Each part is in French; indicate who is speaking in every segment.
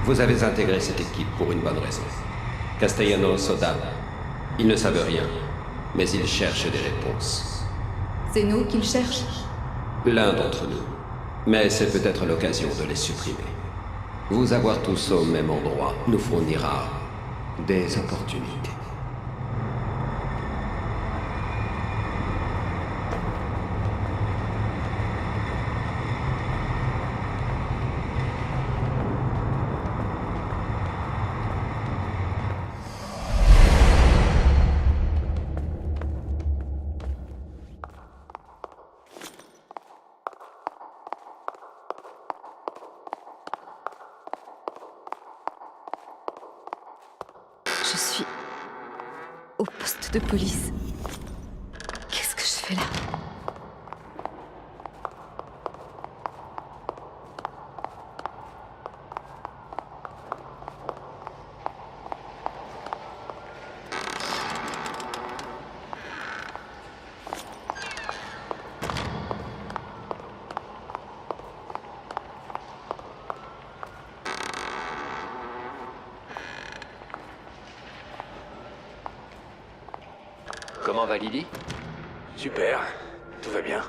Speaker 1: Vous avez intégré cette équipe pour une bonne raison. Castellanos, Soda, ils ne savent rien, mais ils cherchent des réponses.
Speaker 2: C'est nous qu'ils cherchent?
Speaker 1: L'un d'entre nous. Mais c'est peut-être l'occasion de les supprimer. Vous avoir tous au même endroit nous fournira des opportunités.
Speaker 2: Je suis au poste de police. Qu'est-ce que je fais là?
Speaker 3: Comment va Lily?
Speaker 4: Super, tout va bien.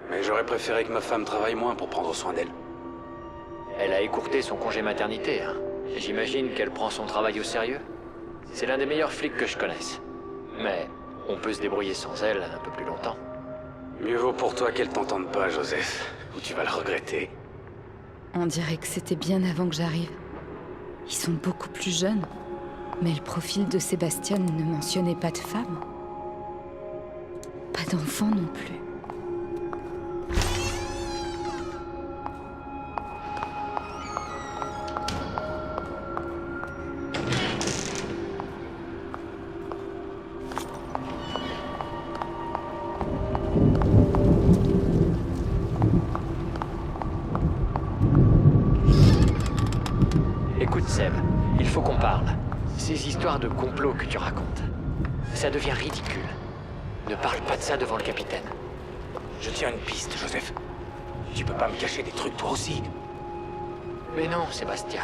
Speaker 4: Mais j'aurais préféré que ma femme travaille moins pour prendre soin d'elle.
Speaker 3: Elle a écourté son congé maternité, hein. J'imagine qu'elle prend son travail au sérieux. C'est l'un des meilleurs flics que je connaisse. Mais on peut se débrouiller sans elle un peu plus longtemps.
Speaker 4: Mieux vaut pour toi qu'elle t'entende pas, Joseph, ou tu vas le regretter.
Speaker 2: On dirait que c'était bien avant que j'arrive. Ils sont beaucoup plus jeunes. Mais le profil de Sébastien ne mentionnait pas de femme. Pas d'enfant non plus.
Speaker 3: Écoute Seb, il faut qu'on parle. Ces histoires de complot que tu racontes, ça devient ridicule. Ne parle pas de ça devant le capitaine.
Speaker 4: Je tiens une piste, Joseph. Tu peux pas me cacher des trucs toi aussi.
Speaker 3: Mais non, Sébastien.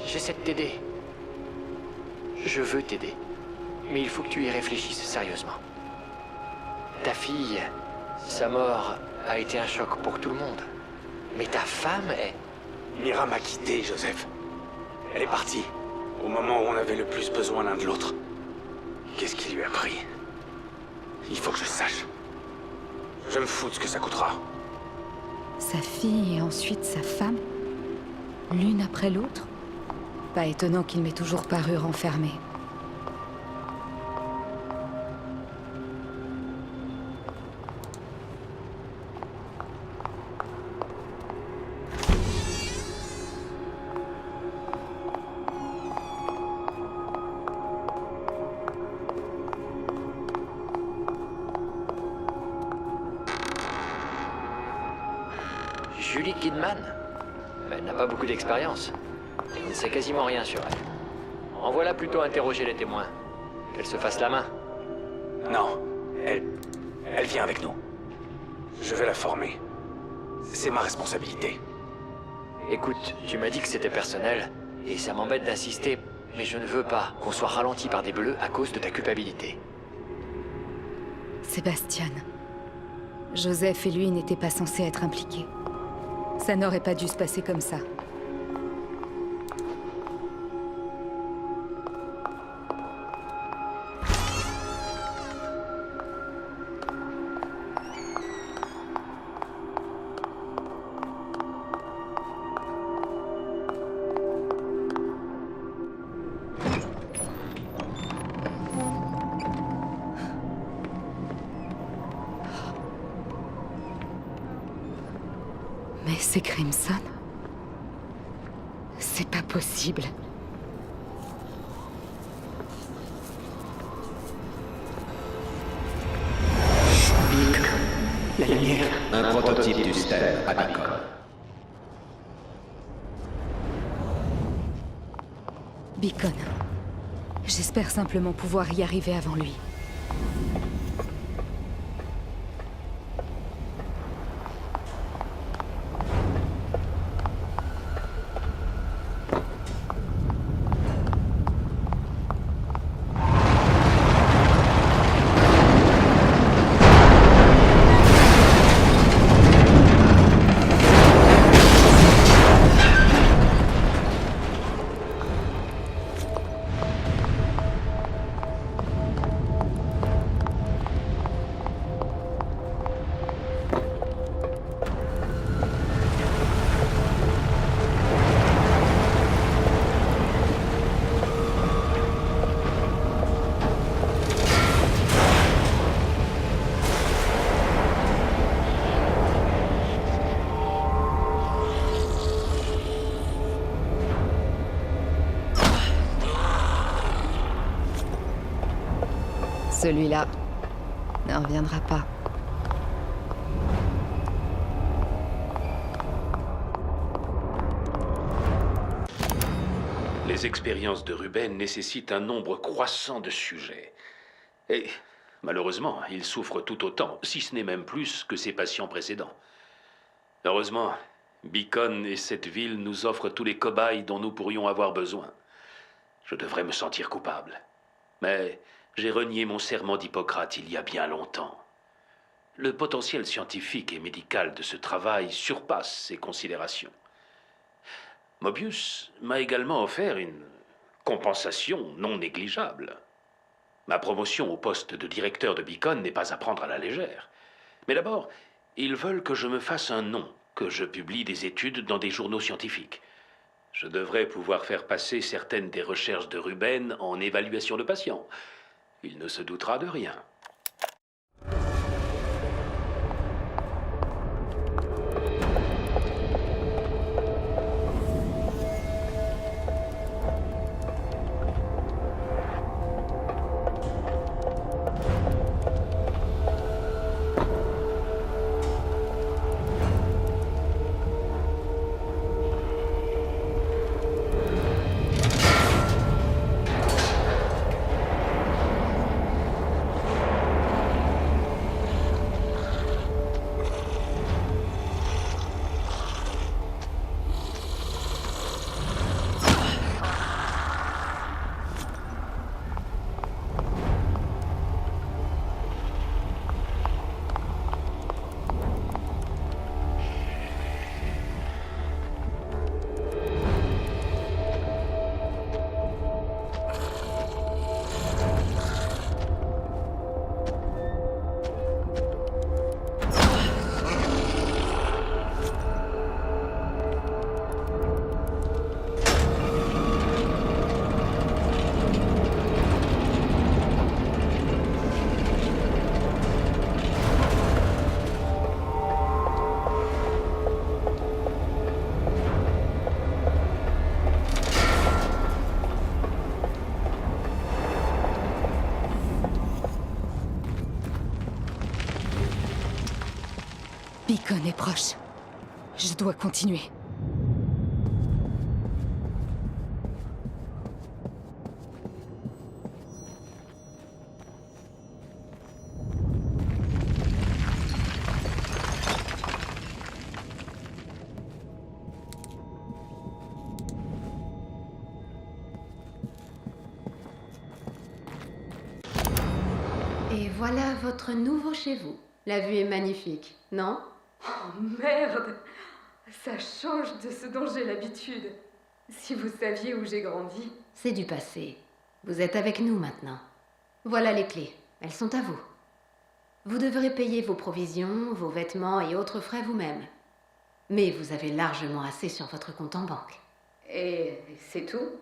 Speaker 3: J'essaie de t'aider. Je veux t'aider. Mais il faut que tu y réfléchisses sérieusement. Ta fille, sa mort a été un choc pour tout le monde. Mais ta femme est...
Speaker 4: Mira m'a quitté, Joseph. Elle est partie, au moment où on avait le plus besoin l'un de l'autre. Qu'est-ce qui lui a pris? Il faut que je sache. Je me fous de ce que ça coûtera.
Speaker 2: Sa fille et ensuite sa femme? L'une après l'autre? Pas étonnant qu'il m'ait toujours paru renfermé.
Speaker 3: Julie Kidman? Elle n'a pas beaucoup d'expérience. On ne sait quasiment rien sur elle. Envoie-la plutôt interroger les témoins. Qu'elle se fasse la main.
Speaker 4: Non, elle vient avec nous. Je vais la former. C'est ma responsabilité.
Speaker 3: Écoute, tu m'as dit que c'était personnel, et ça m'embête d'insister, mais je ne veux pas qu'on soit ralenti par des bleus à cause de ta culpabilité.
Speaker 2: Sébastien. Joseph et lui n'étaient pas censés être impliqués. Ça n'aurait pas dû se passer comme ça. Mais c'est Crimson? C'est pas possible.
Speaker 4: La lumière.
Speaker 1: Un prototype du Stèle à Beacon.
Speaker 2: Beacon. J'espère simplement pouvoir y arriver avant lui. Celui-là ne reviendra pas.
Speaker 5: Les expériences de Ruben nécessitent un nombre croissant de sujets. Et malheureusement, il souffre tout autant, si ce n'est même plus, que ses patients précédents. Heureusement, Beacon et cette ville nous offrent tous les cobayes dont nous pourrions avoir besoin. Je devrais me sentir coupable. Mais j'ai renié mon serment d'Hippocrate il y a bien longtemps. Le potentiel scientifique et médical de ce travail surpasse ces considérations. Mobius m'a également offert une compensation non négligeable. Ma promotion au poste de directeur de Beacon n'est pas à prendre à la légère. Mais d'abord, ils veulent que je me fasse un nom, que je publie des études dans des journaux scientifiques. Je devrais pouvoir faire passer certaines des recherches de Ruben en évaluation de patients. Il ne se doutera de rien.
Speaker 2: Beacon est proche. Je dois continuer.
Speaker 6: Et voilà votre nouveau chez vous. La vue est magnifique, non?
Speaker 2: Oh merde! Ça change de ce dont j'ai l'habitude. Si vous saviez où j'ai grandi.
Speaker 6: C'est du passé. Vous êtes avec nous maintenant. Voilà les clés. Elles sont à vous. Vous devrez payer vos provisions, vos vêtements et autres frais vous-même. Mais vous avez largement assez sur votre compte en banque.
Speaker 2: Et c'est tout?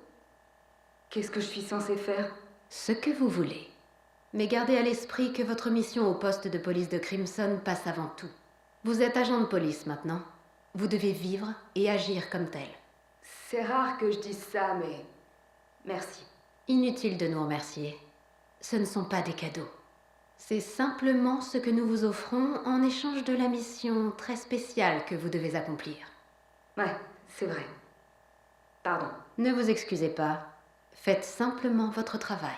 Speaker 2: Qu'est-ce que je suis censée faire?
Speaker 6: Ce que vous voulez. Mais gardez à l'esprit que votre mission au poste de police de Crimson passe avant tout. Vous êtes agent de police maintenant. Vous devez vivre et agir comme tel.
Speaker 2: C'est rare que je dise ça, mais... merci.
Speaker 6: Inutile de nous remercier. Ce ne sont pas des cadeaux. C'est simplement ce que nous vous offrons en échange de la mission très spéciale que vous devez accomplir.
Speaker 2: Ouais, c'est vrai. Pardon.
Speaker 6: Ne vous excusez pas. Faites simplement votre travail.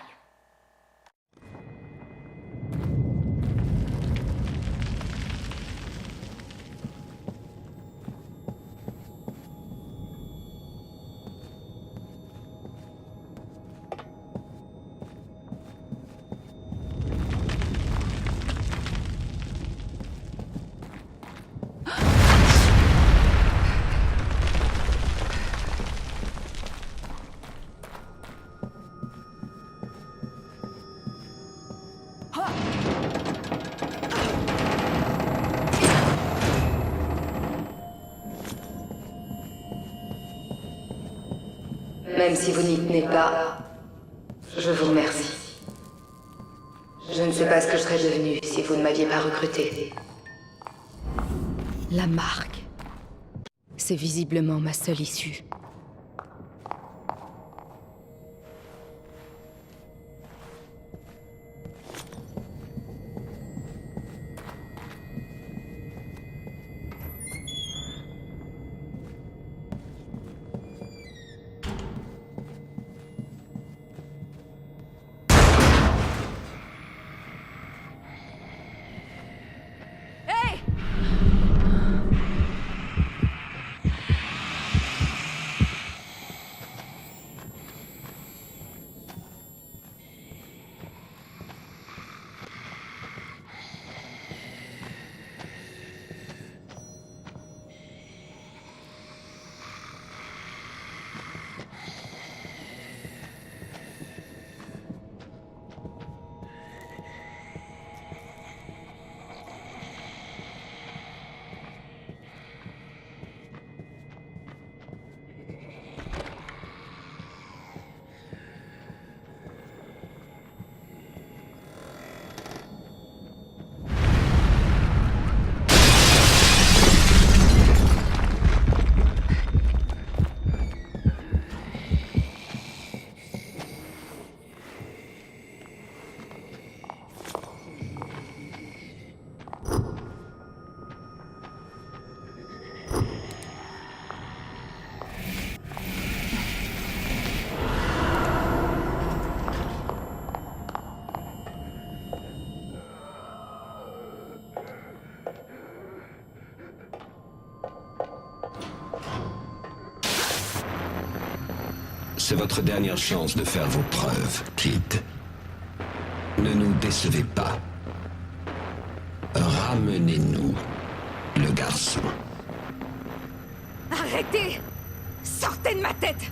Speaker 2: Même si vous n'y tenez pas, je vous remercie. Je ne sais pas ce que je serais devenue si vous ne m'aviez pas recruté. La marque. C'est visiblement ma seule issue.
Speaker 1: C'est votre dernière chance de faire vos preuves, Kid. Ne nous décevez pas. Ramenez-nous le garçon.
Speaker 2: Arrêtez! Sortez de ma tête!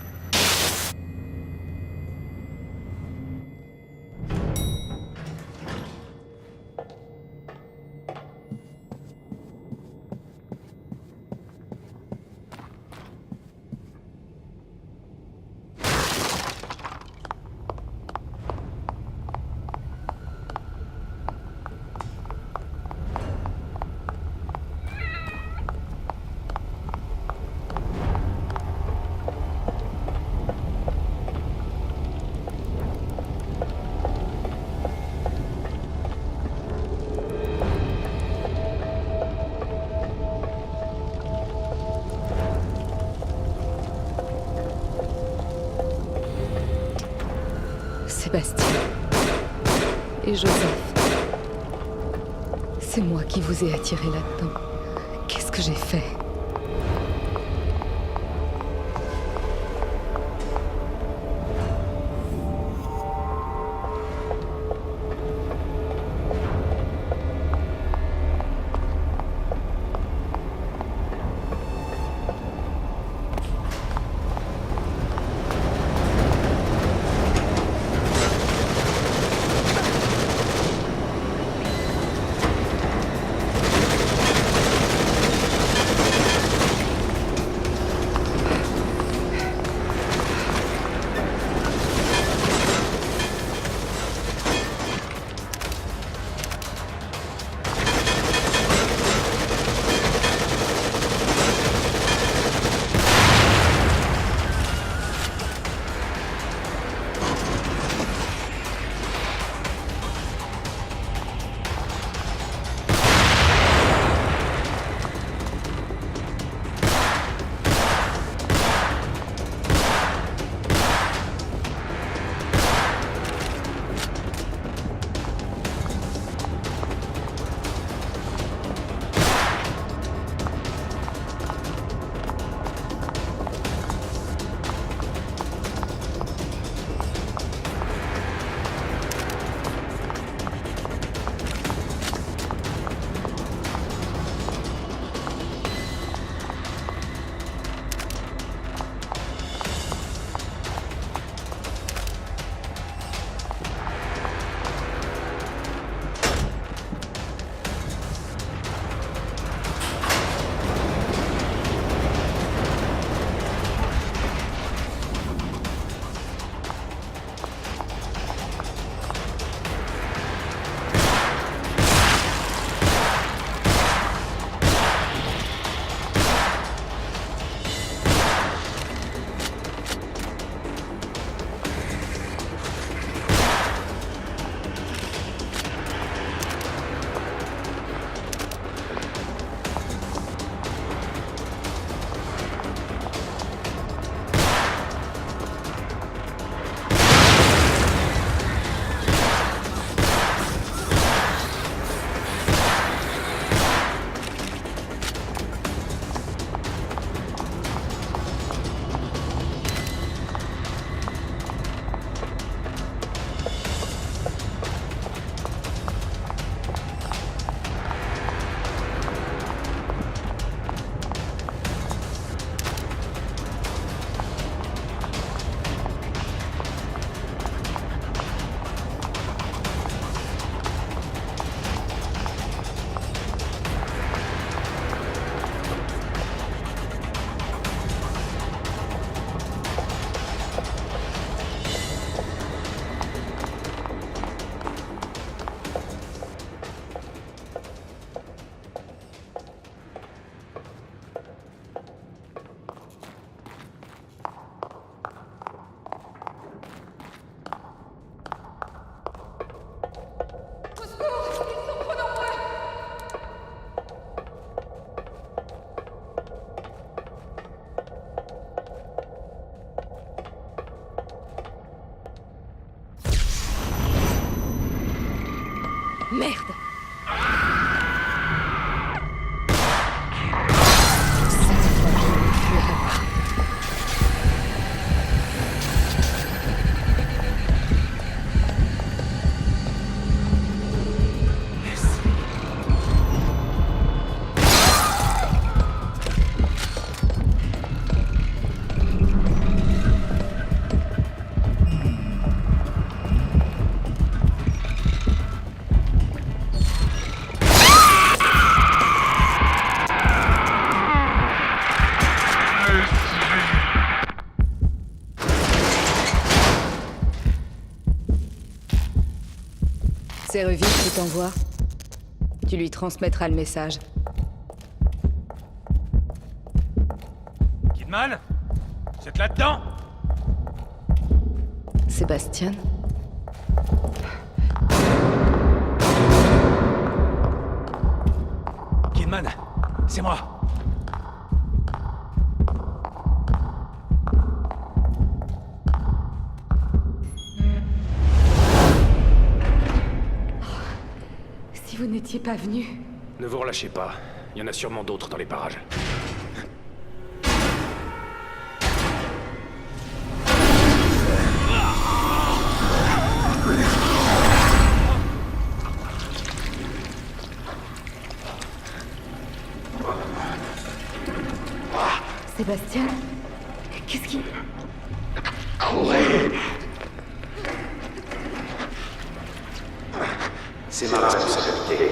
Speaker 2: Sébastien et Joseph. C'est moi qui vous ai attiré là-dedans. Qu'est-ce que j'ai fait? Merde! Cette fois, je ne fuirai pas. C'est Ruvik qui t'envoie. Tu lui transmettras le message.
Speaker 7: Kidman? Vous êtes là-dedans?
Speaker 2: Sébastien?
Speaker 7: Kidman, c'est moi.
Speaker 2: Si vous n'étiez pas venu...
Speaker 7: Ne vous relâchez pas. Il y en a sûrement d'autres dans les parages.
Speaker 2: Sébastien? Qu'est-ce qui...
Speaker 4: C'est ma responsabilité.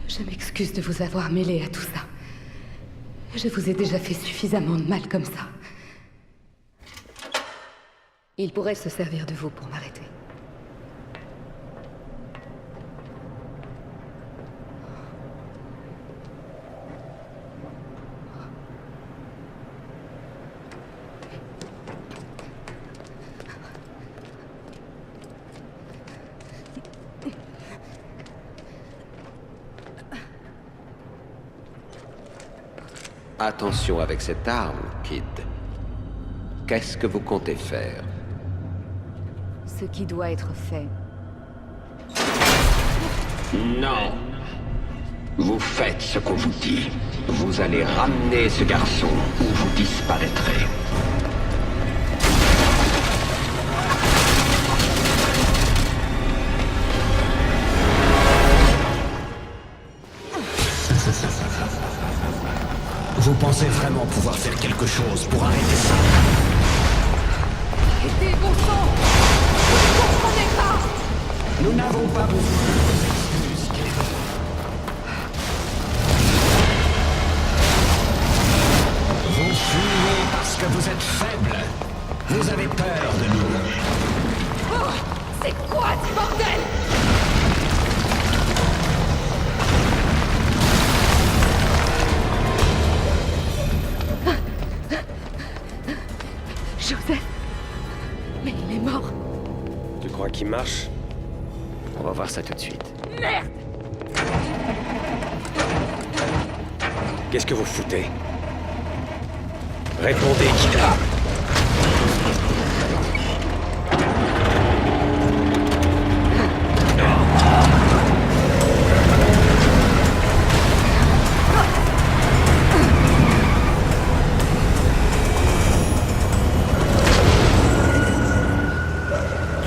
Speaker 2: Je m'excuse de vous avoir mêlé à tout ça. Je vous ai déjà fait suffisamment de mal comme ça. Il pourrait se servir de vous pour m'arrêter.
Speaker 1: Attention avec cette arme, Kid. Qu'est-ce que vous comptez faire?
Speaker 2: Ce qui doit être fait.
Speaker 1: Non. Vous faites ce qu'on vous dit. Vous allez ramener ce garçon ou vous disparaîtrez.
Speaker 8: Vous pensez vraiment pouvoir faire quelque chose pour arrêter ça?
Speaker 2: Arrêtez, bon sang! Vous ne comprenez pas!
Speaker 8: Nous n'avons pas besoin de vos excuses, Kid. Vous fuyez parce que vous êtes faible. Vous avez peur de nous.
Speaker 2: Oh! C'est quoi ce bordel? Joseph? Mais il est mort.
Speaker 7: Tu crois qu'il marche?
Speaker 3: On va voir ça tout de suite.
Speaker 2: Merde!
Speaker 7: Qu'est-ce que vous foutez? Répondez, Kid.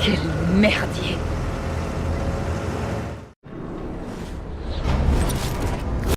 Speaker 2: Quelle merde!